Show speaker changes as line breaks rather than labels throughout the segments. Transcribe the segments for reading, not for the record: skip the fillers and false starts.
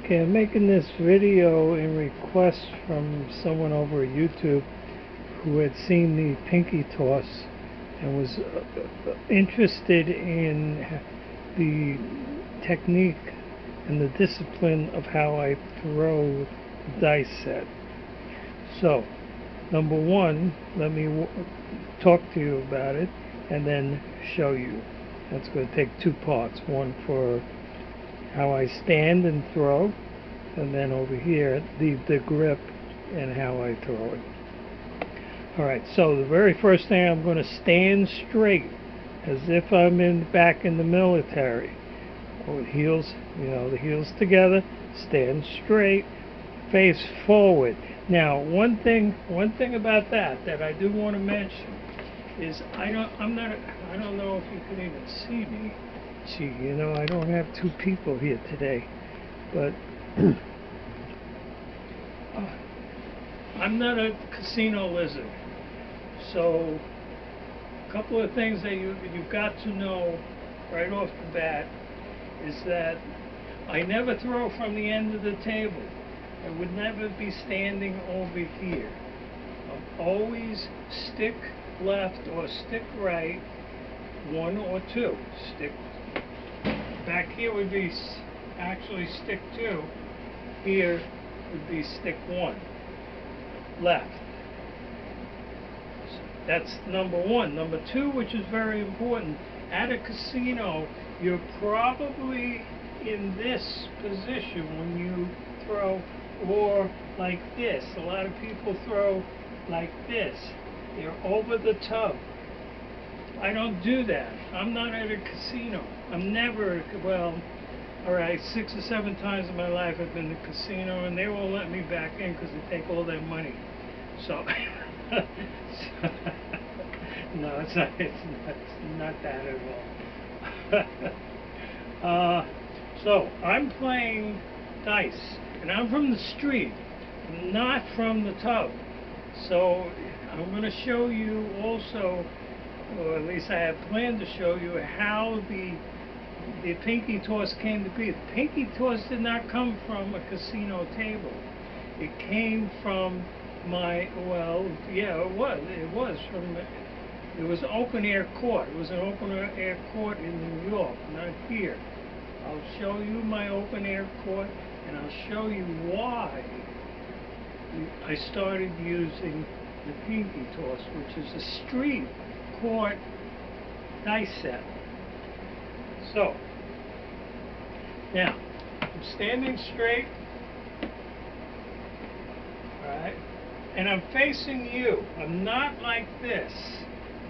Okay, I'm making this video in request from someone over at YouTube who had seen the pinky toss and was interested in the technique and the discipline of how I throw the dice set. So, number one, let me talk to you about it and then show you. That's going to take two parts. One for how I stand and throw, and then over here the grip and how I throw it. Alright, so the very first thing, I'm going to stand straight as if I'm back in the military. With heels, the heels together, stand straight, face forward. Now, one thing about that I do want to mention is I don't know if you can even see me. Gee, I don't have two people here today, but I'm not a casino lizard. So, a couple of things that you've got to know right off the bat is that I never throw from the end of the table. I would never be standing over here. I'll always stick left or stick right, one or two. Stick back here would be actually stick two. Here would be stick one. Left. That's number one. Number two, which is very important, at a casino, you're probably in this position when you throw, or like this. A lot of people throw like this. They're over the tub. I don't do that. I'm not at a casino. I'm never, alright, 6 or 7 times in my life I've been to a casino and they won't let me back in because they take all their money. So, no, it's not that at all. So, I'm playing dice, and I'm from the street, not from the tub. So, I'm going to show you also, or at least I have planned to show you, how the pinky toss came to be. The pinky toss did not come from a casino table. It came from it was open air court. It was an open air court in New York, not here. I'll show you my open air court, and I'll show you why I started using the pinky toss, which is a street court dice set. So, now, I'm standing straight, alright, and I'm facing you. I'm not like this.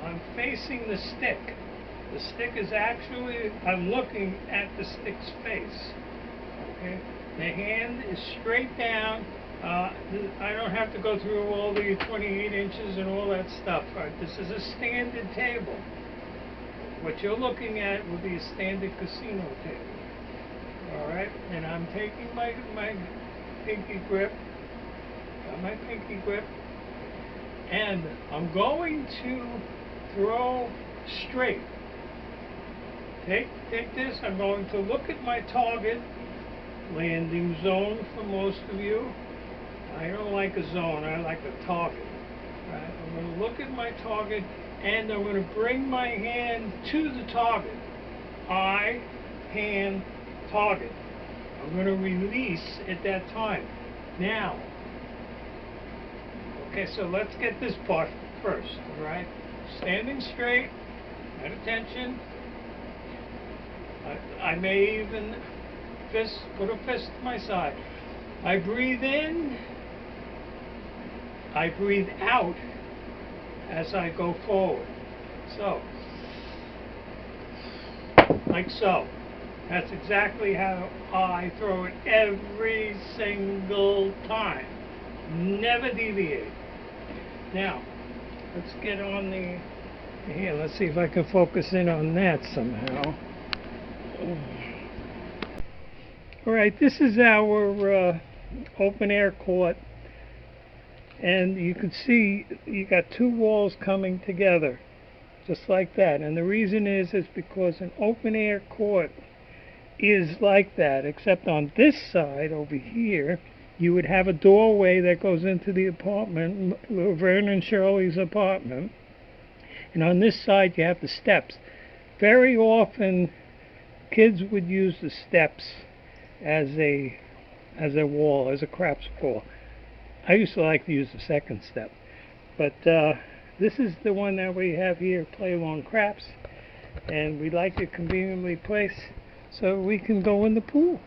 I'm facing the stick. The stick is actually, I'm looking at the stick's face. Okay? The hand is straight down. I don't have to go through all the 28 inches and all that stuff. Right? This is a standard table. What you're looking at would be a standard casino table. Alright? And I'm taking my pinky grip. Got my pinky grip. And I'm going to throw straight. Take this. I'm going to look at my target. Landing zone for most of you. I don't like a zone, I like a target. Right? I'm going to look at my target and I'm going to bring my hand to the target. Eye, hand, target. I'm going to release at that time. Now, okay, so let's get this part first, alright? Standing straight, at attention. I may even put a fist to my side. I breathe in, I breathe out as I go forward. So, like so. That's exactly how I throw it every single time. Never deviate. Now, let's get on here. Let's see if I can focus in on that somehow. Alright, this is our open air court, and you can see you got two walls coming together just like that, and the reason is because an open air court is like that, except on this side over here, you would have a doorway that goes into the apartment, Laverne and Shirley's apartment. And on this side, you have the steps. Very often, kids would use the steps as a wall, as a craps wall. I used to like to use the second step. But this is the one that we have here, Play Along Craps. And we like it conveniently placed so we can go in the pool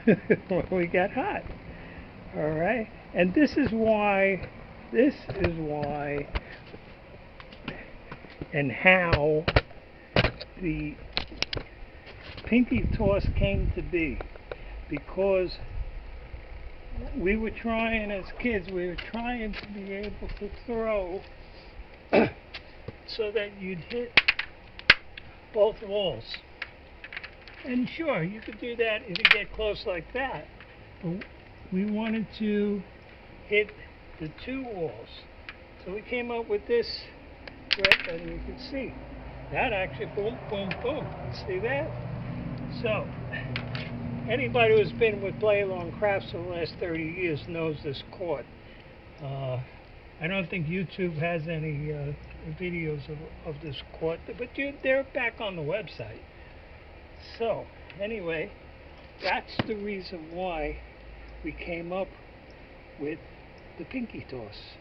when we get hot. All right, and this is why, and how the Pinky Toss came to be, because we were trying, as kids, we were trying to be able to throw so that you'd hit both walls. And sure, you could do that if you get close like that, but we wanted to hit the two walls. So we came up with this grip, and you can see that actually boom, boom, boom. See that? So anybody who's been with Play Along Craps for the last 30 years knows this court. I don't think YouTube has any videos of this court, but they're back on the website. So anyway, that's the reason why we came up with the Pinky Toss.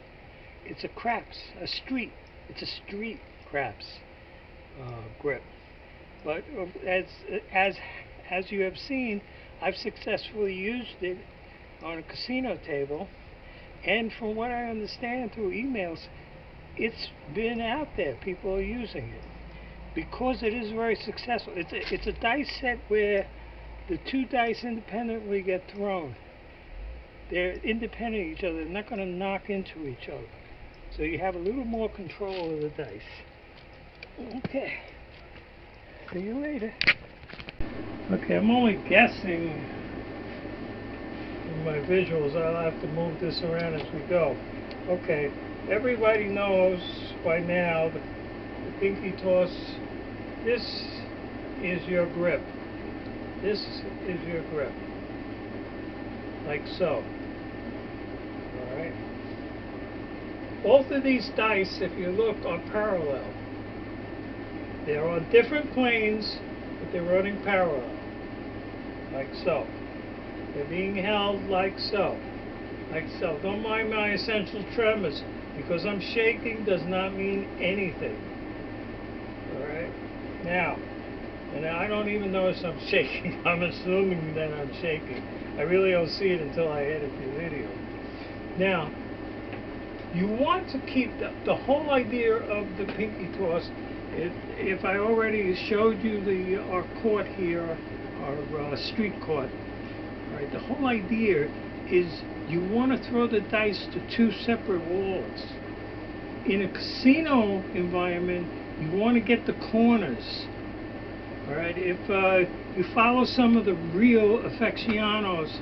It's a craps, it's a street craps grip. But as you have seen, I've successfully used it on a casino table, and from what I understand through emails, it's been out there. People are using it because it is very successful. It's a dice set where the two dice independently get thrown. They're independent of each other. They're not going to knock into each other. So you have a little more control of the dice. Okay. See you later. Okay, I'm only guessing in my visuals. I'll have to move this around as we go. Okay, everybody knows by now the Pinky Toss. This is your grip. This is your grip. Like so. Alright. Both of these dice, if you look, are parallel. They're on different planes, but they're running parallel. Like so. They're being held like so. Like so. Don't mind my essential tremors. Because I'm shaking does not mean anything. Alright? Now, and I don't even notice I'm shaking. I'm assuming that I'm shaking. I really don't see it until I edit the video. Now, you want to keep the whole idea of the Pinky Toss. If I already showed you our court here, our street court, right? The whole idea is you want to throw the dice to two separate walls. In a casino environment, you want to get the corners. All right. If you follow some of the real aficionados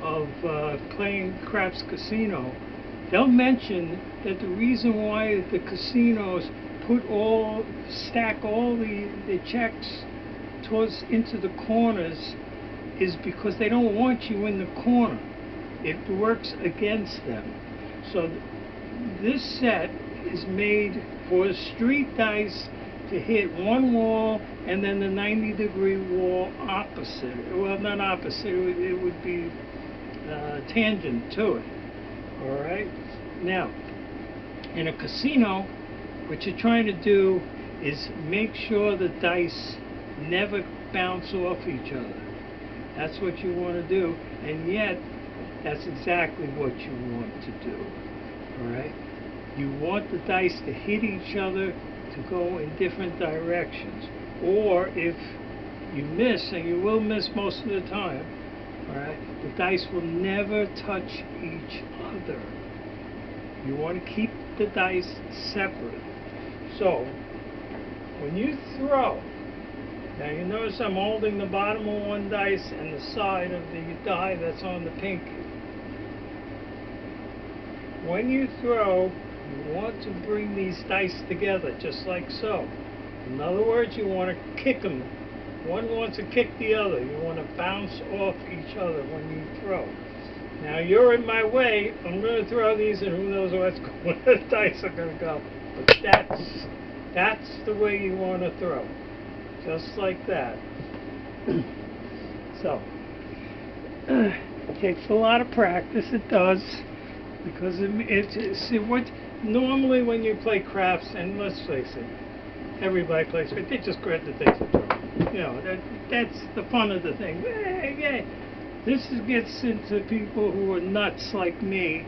of playing craps casino, they'll mention that the reason why the casinos stack all the checks into the corners is because they don't want you in the corner. It works against them. So this set is made for street dice to hit one wall and then the 90-degree wall opposite. Well, not opposite, it would be tangent to it. All right? Now, in a casino, what you're trying to do is make sure the dice never bounce off each other. That's what you want to do, and yet that's exactly what you want to do. All right? You want the dice to hit each other, to go in different directions. Or if you miss, and you will miss most of the time, all right, the dice will never touch each other. You want to keep the dice separate. So, when you throw, now you notice I'm holding the bottom of one dice and the side of the die that's on the pinky. When you throw, you want to bring these dice together, just like so. In other words, you want to kick them One wants to kick the other. You want to bounce off each other when you throw. Now you're in my way. I'm going to throw these, and who knows where the dice are going to go. But that's the way you want to throw, just like that. So it takes a lot of practice. It does, because see what normally when you play craps, and let's face it, everybody plays, but they just grab the dice and throw. You know, that's the fun of the thing. Hey. This gets into people who are nuts like me,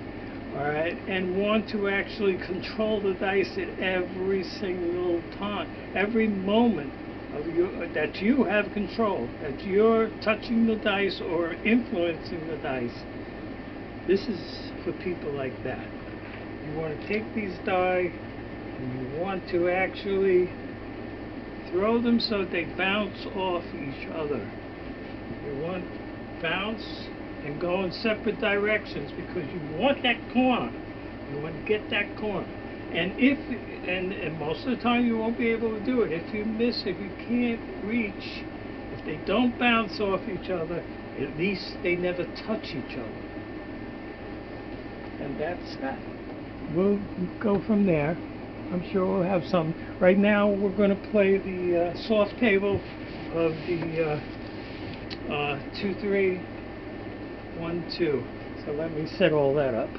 all right, and want to actually control the dice at every single time, every moment of that you have control, that you're touching the dice or influencing the dice. This is for people like that. You want to take these die and you want to actually throw them so they bounce off each other. You want bounce and go in separate directions because you want that corner. You want to get that corner. And and most of the time you won't be able to do it. If you miss, if you can't reach, if they don't bounce off each other, at least they never touch each other. And that's that. We'll go from there. I'm sure we'll have some. Right now we're going to play the soft table of the 2, 3, 1, 2. So let me set all that up.